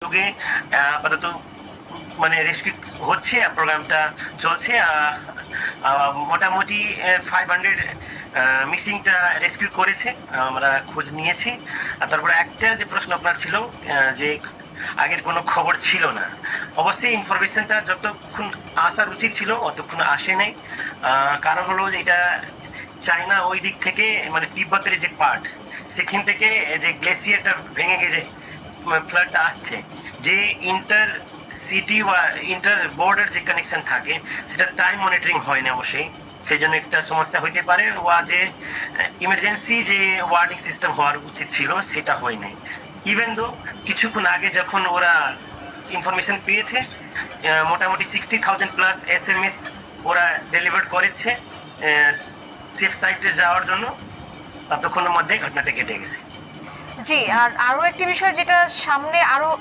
যুগে আপাতত মানে রেস্কিউ হচ্ছে, প্রোগ্রামটা চলছে। মোটামুটি 500 মিসিংটা রেস্কিউ করেছে, আমরা খোঁজ নিয়েছি। আর তারপরে একটা যে প্রশ্ন আপনার ছিল যে আগের কোনো খবর ছিল না, অবশ্যই ইনফরমেশনটা যতক্ষণ আসার উচিত ছিল অতক্ষণ আসে নাই। কারণ হলো যে এটা চায়না ওই দিক থেকে, মানে তিব্বতের যে পার্ট, সেখান থেকে যে গ্লেসিয়ারটা ভেঙে গেছে, ফ্লাডটা আসছে, যে ইন্টার সিটি বা ইন্টার বর্ডার যে কানেকশন থাকে সেটা টাইম মনিটরিং হয় না অবশ্যই, সেই জন্য একটা সমস্যা হইতে পারে। যে ইমার্জেন্সি যে ওয়ার্নিং সিস্টেম হওয়ার উচিত ছিল সেটা হয় নাই। ইভেন দো কিছুক্ষণ আগে যখন ওরা ইনফরমেশন পেয়েছে, মোটামুটি 60,000 প্লাস SMS ওরা ডেলিভার করেছে সেফ সাইটে যাওয়ার জন্য, ততক্ষণের মধ্যে ঘটনাটা কেটে গেছে। জি, আর আরো একটি বিষয় যেটা সামনে আবারও